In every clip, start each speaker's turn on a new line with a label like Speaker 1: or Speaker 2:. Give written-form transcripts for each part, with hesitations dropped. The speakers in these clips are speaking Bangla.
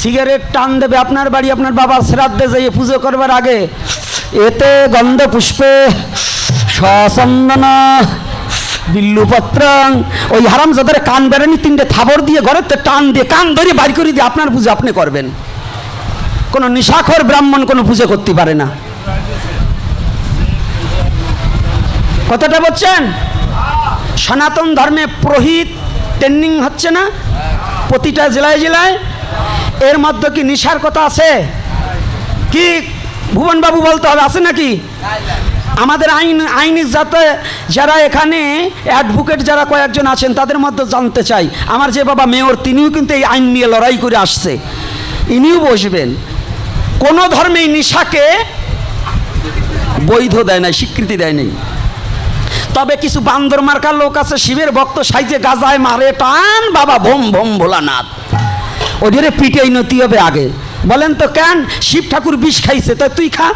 Speaker 1: সিগারেট টান দেবে আপনার বাড়ি আপনার বাবার শ্রাদ্ধে যাইয়ে পুজো করবার আগে, এতে গন্ধ পুষ্পে সচন্দন বিল্লুপত্র, ওই হারাম যাদের কান বেড়ানি তিনটে থাবর দিয়ে ঘরের টান দিয়ে কান ধরে বাইর করে দিয়ে আপনার পুজো আপনি করবেন। কোনো নিশাখর ব্রাহ্মণ কোনো পুজো করতে পারে না। কথাটা বলছেন? সনাতন ধর্মে পুরোহিত ট্রেনিং হচ্ছে না প্রতিটা জেলায় জেলায়? এর মধ্যে কি নিশার কথা আছে কি? ভুবনবাবু বলতে হবে, আছে নাকি? আমাদের আইনি যাতে যারা এখানে অ্যাডভোকেট যারা কয়েকজন আছেন তাদের মধ্যে জানতে চাই, আমার যে বাবা মেয়র তিনিও কিন্তু এই আইন নিয়ে লড়াই করে আসছে, ইনিও বসবেন। কোনো ধর্মেই নিশাকে বৈধ দেয় নাই, স্বীকৃতি দেয় নাই। তবে কিছু বান্দর মার্কার লোক আছে, শিবের ভক্ত সাইজে গাজায় মারে টান, বাবা ভোম ভোম ভোলানাথ, ওদের পিটাই নতি হবে আগে। বলেন তো কেন? শিব ঠাকুর বিষ খাইছে, তাই তুই খা।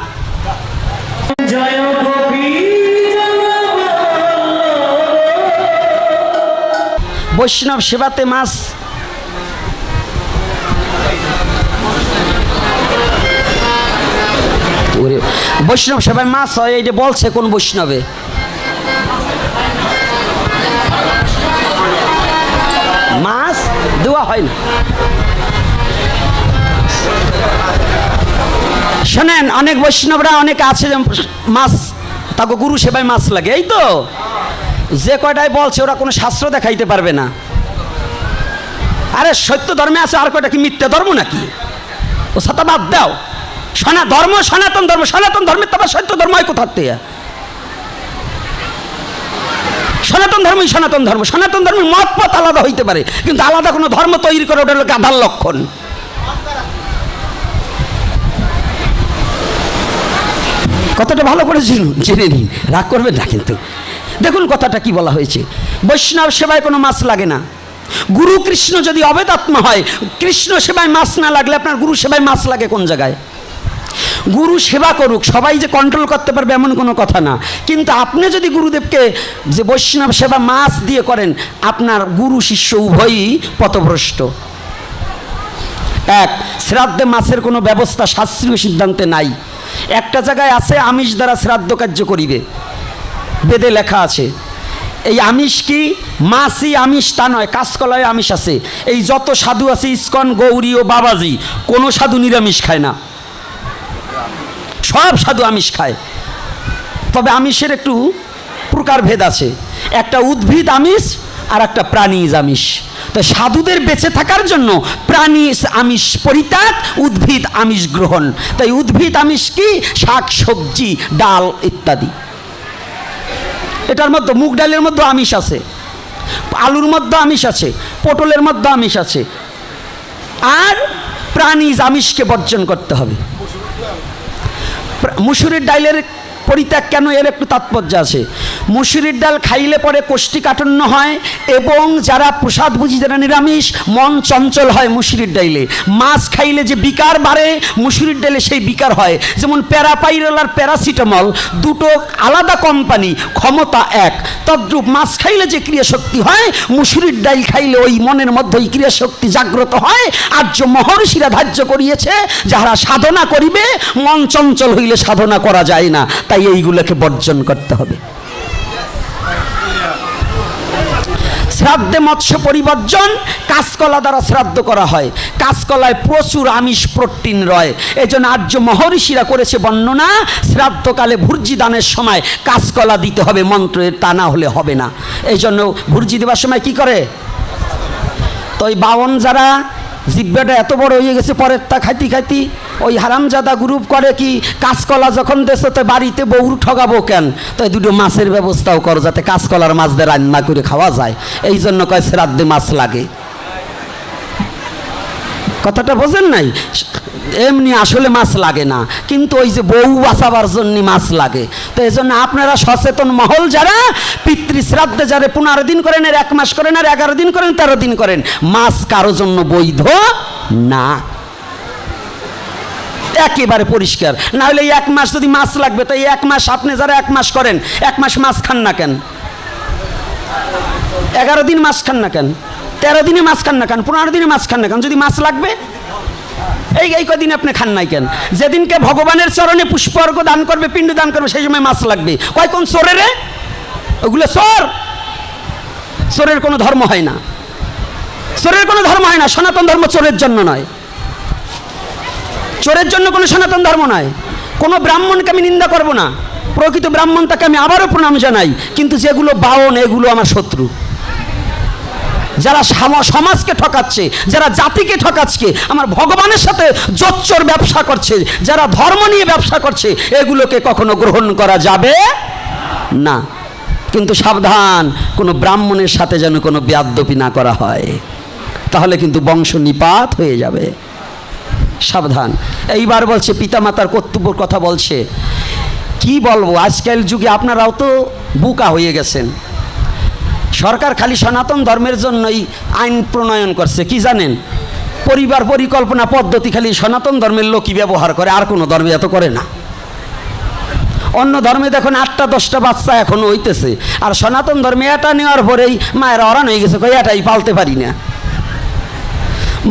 Speaker 1: বৈষ্ণব সেবাতে মাছ বৈষ্ণব সেবায় মাছ হয়, এইটা বলছে কোন বৈষ্ণবে? মাছ দেওয়া হয় না। শোনেন, অনেক বৈষ্ণবরা অনেক আছে মাছ তাকে গুরু সেবায় মাছ লাগে, এই তো যে কয়টাই বলছে ওরা কোনো শাস্ত্র দেখাইতে পারবে না। আরে সত্য ধর্মে আছে, আর কয়টা কি মিথ্যা ধর্ম নাকি? ও সাথে বাদ দাও। সনাতন ধর্ম, সনাতন ধর্মের তারপর সত্য ধর্ম হয় কোথার থেকে? সনাতন ধর্মই সনাতন ধর্ম। সনাতন ধর্মের মত পথ আলাদা হইতে পারে, কিন্তু আলাদা কোনো ধর্ম তৈরি করে ওটা হলো গাধার লক্ষণ। কথাটা ভালো করে জেনে নিন, রাগ করবেন না কিন্তু। দেখুন কথাটা কি বলা হয়েছে, বৈষ্ণব সেবায় কোনো মাছ লাগে না। গুরু কৃষ্ণ যদি অবেদাত্মা হয়, কৃষ্ণ সেবায় মাছ না লাগলে আপনার গুরু সেবায় মাছ লাগে কোন জায়গায়? গুরু সেবা করুক, সবাই যে কন্ট্রোল করতে পারবে এমন কোনো কথা না, কিন্তু আপনি যদি গুরুদেবকে যে বৈষ্ণব সেবা মাছ দিয়ে করেন, আপনার গুরু শিষ্য উভয়ই পথভ্রষ্ট। এক, শ্রাদ্ধে মাছের কোনো ব্যবস্থা শাস্ত্রীয় সিদ্ধান্তে নাই। একটা জায়গায় আছে আমিষ দ্বারা শ্রাদ্ধ কার্য করিবে, বেদে লেখা আছে। এই আমিষ কি মাছই আমিষ তা নয়, কাঁচকলায় আমিষ আছে। এই যত সাধু আছে ইস্কন, গৌরী ও বাবাজি, কোনো সাধু নিরামিষ খায় না, সব সাধু আমিষ খায়। তবে আমিষের একটু প্রকারভেদ আছে, একটা উদ্ভিদ আমিষ আর একটা প্রাণীজ আমিষ। তো সাধুদের বেঁচে থাকার জন্য প্রাণী আমিষ পরিত্যাগ, উদ্ভিদ আমিষ গ্রহণ। তাই উদ্ভিদ আমিষ কি? শাক সবজি ডাল ইত্যাদি। এটার মধ্যে মুগ ডালের মধ্যে আমিষ আছে, আলুর মধ্যে আমিষ আছে, পটলের মধ্যে আমিষ আছে। আর প্রাণীজ আমিষকে বর্জন করতে হবে। মুসুরির ডালের পরিত্যাগ কেন, এর একটু তাৎপর্য আছে। মুসুরির ডাল খাইলে পরে কোষ্ঠীকাঠিন্য হয়, এবং যারা প্রসাদ বুঝি, যারা নিরামিষ, মন চঞ্চল হয় মুসুরির ডাইলে। মাছ খাইলে যে বিকার বাড়ে, মুসুরির ডালে সেই বিকার হয়। যেমন প্যারাপাইরল আর প্যারাসিটামল দুটো আলাদা কোম্পানি, ক্ষমতা এক। তদ্রূপ মাছ খাইলে যে ক্রিয়াশক্তি হয়, মুসুরির ডাল খাইলে ওই মনের মধ্যে ওই ক্রিয়াশক্তি জাগ্রত হয়। আর্য মহর্ষিরা ধার্য করিয়েছে, যাহারা সাধনা করিবে মন চঞ্চল হইলে সাধনা করা যায় না, তাই এইগুলোকে বর্জন করতে হবে। শ্রাদ্ধে মৎস্য পরিবর্জন, কাঁচকলা দ্বারা শ্রাদ্ধ করা হয়। কাঁচকলায় প্রচুর আমিষ প্রোটিন রয়, এই জন্য আর্য মহর্ষিরা করেছে বর্ণনা, শ্রাদ্ধকালে ভুর্জি দানের সময় কাঁচকলা দিতে হবে মন্ত্রের, তা না হলে হবে না। এই জন্য ভুর্জি দেওয়ার সময় কি করে? তো ওই বাবন যারা জিব্বাটা এত বড় হয়ে গেছে পরের তা খাইতি খাইতি, ওই হারামজাদা গ্রুপ করে কি, কাঁচকলা যখন দেশে তো বাড়িতে বউর ঠগাবো কেন, তাই দুটো মাছের ব্যবস্থাও করো যাতে কাঁচকলার মাছ দিয়ে রান্না করে খাওয়া যায়। এই জন্য কয় শ্রাদ্ধে মাছ লাগে। কথাটা বোঝেন নাই? এমনি আসলে মাছ লাগে না, কিন্তু ওই যে বউ বাঁচাবার জন্য মাছ লাগে। তো এই জন্য আপনারা সচেতন মহল যারা পিতৃ শ্রাদ্ধে যারা 15 দিন করেন, আর 1 মাস করেন, আর 11 দিন করেন, 13 দিন করেন, মাছ কারো জন্য বৈধ না। একেবারে পরিষ্কার। না হলে 1 মাস যদি মাছ লাগবে, তো 1 মাস আপনি যারা 1 মাস করেন, 1 মাস মাছ খান না কেন? 11 দিন মাছ খান না কেন? 13 দিনে মাছ খান না কেন? 15 দিনে মাছ খান না কেন? যদি মাছ লাগবে এই কদিন আপনি খান নাই কেন? যেদিনকে ভগবানের চরণে পুষ্পার্ঘ্য দান করবে, পিণ্ড দান করবে, সেই সময় মাছ লাগবে। কয় কোন চোরে রে? ওগুলো চোর। চোরের কোনো ধর্ম হয় না, চোরের কোনো ধর্ম হয় না। সনাতন ধর্ম চোরের জন্য নয়, চোরের জন্য কোনো সনাতন ধর্ম নয়। কোনো ব্রাহ্মণকে আমি নিন্দা করব না, প্রকৃত ব্রাহ্মণ তাকে আমি আবারও প্রণাম জানাই। কিন্তু যেগুলো বাওন, এগুলো আমার শত্রু। যারা সমাজকে ঠকাচ্ছে, যারা জাতিকে ঠকাচ্ছে, আমার ভগবানের সাথে জোচ্চোর ব্যবসা করছে, যারা ধর্ম নিয়ে ব্যবসা করছে, এগুলোকে কখনো গ্রহণ করা যাবে না। কিন্তু সাবধান, কোনো ব্রাহ্মণের সাথে যেন কোনো বেয়াদ্দপি না করা হয়, তাহলে কিন্তু বংশ নিপাত হয়ে যাবে। সাবধান। এইবার বলছে পিতামাতার কর্তব্যর কথা বলছে। কি বলবো, আজকাল যুগে আপনারাও তো বুকা হয়ে গেছেন। সরকার খালি সনাতন ধর্মের জন্যই আইন প্রণয়ন করছে, কি জানেন? পরিবার পরিকল্পনা পদ্ধতি খালি সনাতন ধর্মের লোকই ব্যবহার করে, আর কোনো ধর্মে এত করে না। অন্য ধর্মে দেখুন 8টা 10টা বাচ্চা এখনো হইতেছে, আর সনাতন ধর্মে এটা নেওয়ার পরেই মায়েরা অরান হয়ে গেছে, কই এটাই পালতে পারি না।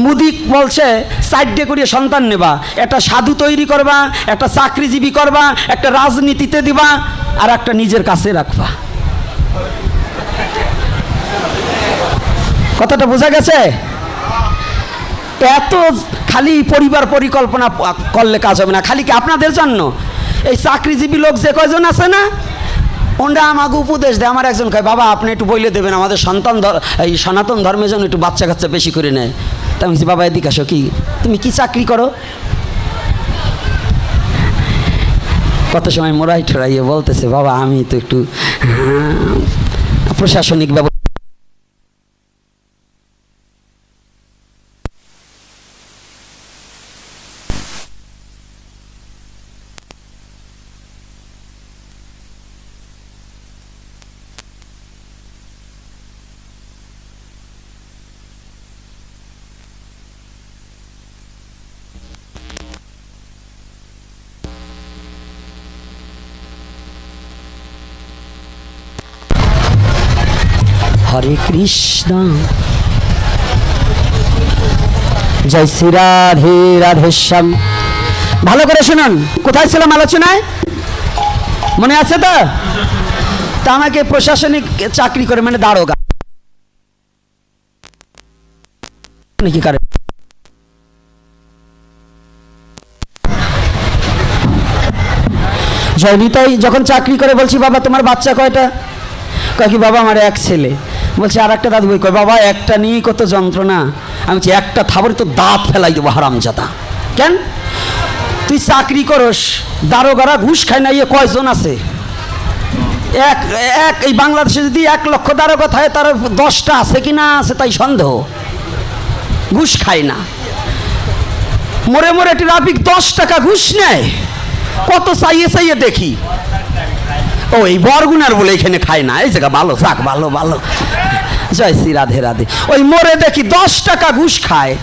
Speaker 1: মুদি বলছে 4টে করে সন্তান নেবা, একটা সাধু তৈরি করবা, একটা চাকরিজীবী করবা, একটা রাজনীতিতে দিবা, আর একটা নিজের কাছে রাখবা। কথাটা বোঝা গেছে? এত খালি পরিবার পরিকল্পনা করলে কাজ হবে না। খালি কি আপনাদের জন্য? এই চাকরিজীবী লোক যে কয়জন আছে না, ওরা আমাকে উপদেশ দেয়। আমার একজন কয়, বাবা আপনি একটু বলে দেবেন আমাদের সন্তান এই সনাতন ধর্মের জন্য একটু বাচ্চা কাচ্চা বেশি করে নেয়। তা আমি বলছি, বাবা এদিকে আসো, কি তুমি কি চাকরি করো? কত সময় মোড়াই ঠোড়াইয়ে বলতেছে, বাবা আমি তো একটু প্রশাসনিক ব্যবস্থা। হরে কৃষ্ণ, জয় শ্রী রাধে রাধেশ্যাম। ভালো করে শুনুন, কোথায় ছিলাম আলোচনায়? মনে আছে তো? তা আমাকে প্রশাসনিক চাকরি করে, মানে দারোগা নাকি করে। জয়নিতাই যখন চাকরি করে, বলছি বাবা তোমার বাচ্চা কয়টা? কয় কি বাবা আমার এক ছেলে। বলছে আর একটা দাদু? কয় বাবা একটা নিয়েই কত যন্ত্রণা। আমি বলছি একটা থাবরে তো দাঁত ফেলাই দেবো হারামজাদা। কেন? তুই চাকরি করস, দারোগারা ঘুষ খায় না, ইয়ে কয়জন আছে? এক এই বাংলাদেশে যদি 1 লক্ষ দারোগা থাকে, তার 10টা আছে কি না আছে তাই সন্দেহ। ঘুষ খায় না। মরে মরে ট্রাফিক 10 টাকা ঘুষ নেয়, কত চাইয়ে চাইয়ে দেখি। ও এই বরগুনার বলে এখানে খায় না, এই জায়গা ভালো থাক, ভালো ভালো। জয় শ্রী রাধে রাধে। ওই মরে দেখি 10 টাকা ঘুষ খায়,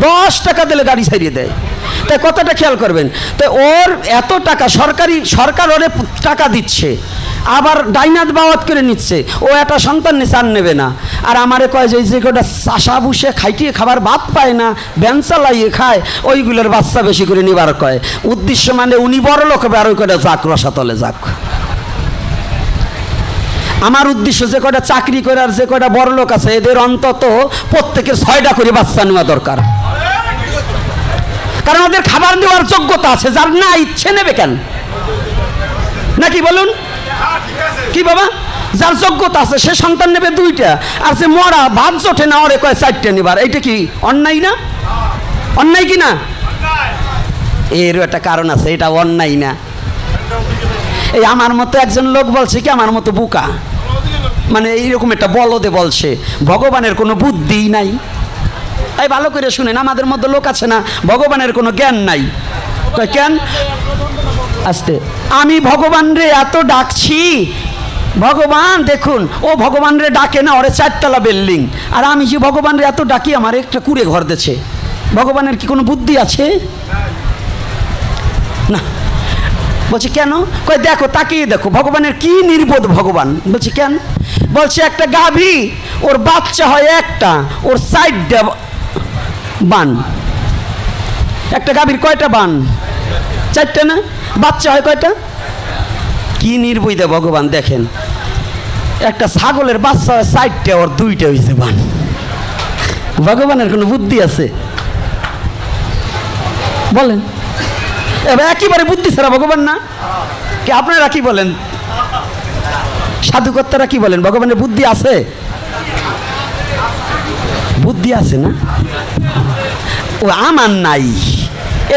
Speaker 1: 10 টাকা দিলে গাড়ি ছাড়িয়ে দেয়। তাই কথাটা খেয়াল করবেন। তো ওর এত টাকা সরকার ওরে টাকা দিচ্ছে, আবার ডাইনাত বাওয়াত করে নিচ্ছে। ও একটা সন্তান নিচ্ছে, আর নেবে না। আর আমারে কয় যে কটা চাষা বুসে খাইটিয়ে খাবার ভাত পায় না, ভ্যান চালাইয়ে খায়, ওইগুলোর বাচ্চা বেশি করে নিবার কয়। উদ্দেশ্য মানে উনি বড় লোক হবে, আর ওই কটা যাক রসাতলে যাক। আমার উদ্দেশ্য যে কটা চাকরি করে আর যে কটা বড় লোক আছে, এদের অন্তত প্রত্যেকের 6টা করে বাচ্চা নেওয়া দরকার। কারণ ওদের খাবার দেওয়ার যোগ্যতা আছে, যার না ইচ্ছে নেবে কেন? নাকি বলুন? কি বাবা? যার যোগ্যতা আছে সে সন্তান নেবে 2টা, আর যে মরা ভাত জোটে না ওরে কয় 4টে নেবার। এইটা কি অন্যায় না? অন্যায় কি না? এরও একটা কারণ আছে, এটা অন্যায় না। এই আমার মতো একজন লোক বলছে কি, আমার মতো বুকা, মানে এইরকম একটা বলদে বলছে ভগবানের কোনো বুদ্ধিই নাই। এই ভালো করে শুনেন, আমাদের মধ্যে লোক আছে না ভগবানের কোনো জ্ঞান নাই। কেন? আস্তে, আমি ভগবান রে এত ডাকছি, ভগবান দেখুন, ও ভগবান রে ডাকে না, ওরে 4তলা বিল্ডিং। আর আমি যে ভগবান রে এত ডাকি, আমার একটা কুড়ে ঘর দিচ্ছে। ভগবানের কি কোনো বুদ্ধি আছে? না। বলছে কেন? কই দেখো, তাকিয়ে দেখো, ভগবানের কি নির্বোধ ভগবান। বলছে কেন? বলছে একটা গাভী, ওর বাচ্চা হয় একটা, ওর 4টা বান। একটা গাভীর কয়টা বান? 4টা না? বাচ্চা হয় কয়টা? কি নির্বুদ্ধ ভগবান দেখেন, একটা ছাগলের বাচ্চা হয় 4টা, ওর 2টা হয়েছে বান। ভগবানের কোনো বুদ্ধি আছে বলেন? এবার একেবারে বুদ্ধি ছাড়া ভগবান না? কি আপনারা কি বলেন? সাধুকর্তারা কি বলেন? ভগবানের বুদ্ধি আছে? বুদ্ধি আছে না? ও আমার নাই,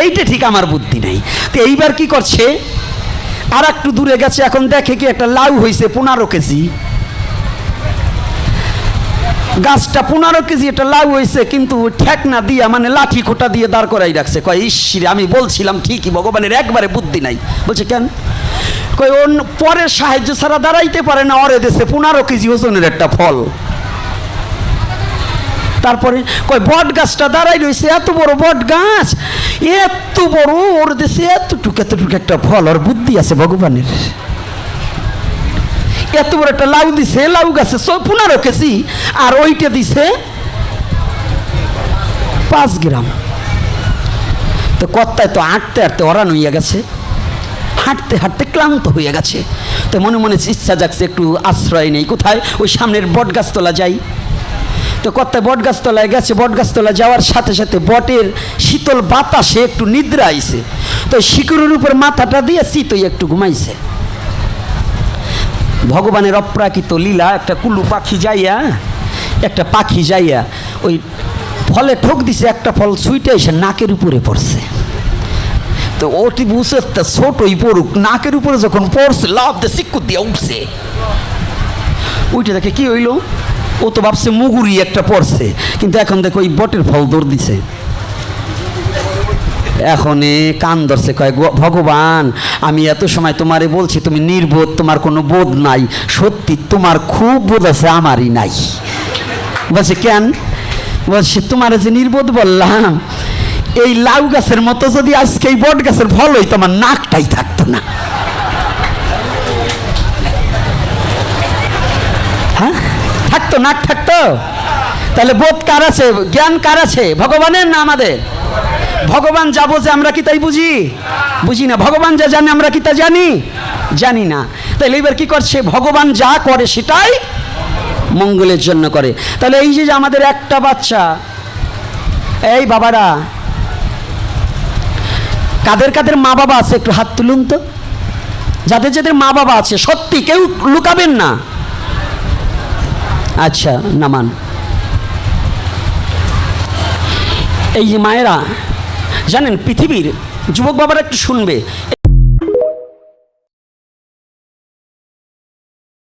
Speaker 1: এইটা ঠিক, আমার বুদ্ধি নাই। তো এইবার কি করছে, আর একটু দূরে গেছে, এখন দেখে কি একটা লাউ হয়েছে 15 কেজি। গাছটা 15 কেজি একটা লাউ হয়েছে, কিন্তু ঠেকনা দিয়া মানে লাঠি খোটা দিয়ে দাঁড় করাই রাখছে। কয় ঈশ্বরে, আমি বলছিলাম ঠিকই, ভগবানের একবারে বুদ্ধি নাই। বলছে কেন? কয় ওর পরের সাহায্য ছাড়া দাঁড়াইতে পারে না, ওরে দেশে 15 কেজি ওজনের একটা ফল। তারপরে কয় বট গাছটা দাঁড়াই রয়েছে, এত বড় বট গাছ, এত বড়, ওর দেশে এতটুকু একটা ফল। ওর বুদ্ধি আছে ভগবানের। এত বড় একটা লাউ দিছে, লাউ গাছে 15 কেজি, আর ওইটা দিছে 5 গ্রাম। তো কর্তায় তো হাঁটতে হাঁটতে অরান হইয়া গেছে, হাঁটতে হাঁটতে ক্লান্ত হয়ে গেছে। তো মনে মনে ইচ্ছা জাগছে একটু আশ্রয় নেই, কোথায়? ওই সামনের বট গাছতলা যাই। তো কর্তায় বট গাছতলায় গেছে। বট গাছতলা যাওয়ার সাথে সাথে বটের শীতল বাতাসে একটু নিদ্রা আইছে। তো শিকড়ের উপর মাথাটা দিয়ে শীতই একটু ঘুমাইছে। ভগবানের অপ্রাকৃত লীলা, একটা কুলু পাখি যাইয়া ওই ফলে ঠোক দিছে, একটা ফল ছুঁইটে এসে নাকের উপরে পড়ছে। তো ওটি বুঝে ছোটই পড়ুক, নাকের উপরে যখন পড়ছে লাভ দিয়ে চিক্কু দিয়ে উঠছে। ওইটা দেখে কি হইল, ও তো ভাবছে মুগুরি একটা পড়ছে, কিন্তু এখন দেখো ওই বটের ফল দৌড় দিছে। এখন কান ধরছে, কয় ভগবান, আমি এত সময় তোমারে বলছি তুমি নির্বোধ, তোমার কোনো বোধ নাই। সত্যি তোমার খুব বোধ আছে, আমারই নাই। বলছে কেন? বলছে তোমার যে নির্বোধ বললাম, এই লাউ গাছের মতো যদি আজকে এই বট গাছের ফল হইতো, আমার নাকটাই থাকতো না। হ্যাঁ থাকতো, নাক থাকতো। তাহলে বোধ কার আছে, জ্ঞান কার আছে? ভগবানের না আমাদের? ভগবান যা বোঝে আমরা কি তাই বুঝি না? ভগবান যা জানে আমরা কি তা জানি না। তাহলে এবার কি করছে, ভগবান যা করে সেটাই মঙ্গলের জন্য করে। তাহলে এই যে আমাদের একটা বাচ্চা, এই বাবারা, কাদের কাদের মা বাবা আছে একটু হাত তুলুন তো। যাদের যাদের মা বাবা আছে, সত্যি কেউ লুকাবেন না। আচ্ছা নামান। এই যে মায়েরা, জানেন পৃথিবীর যুবক বাবারা একটু শুনবে,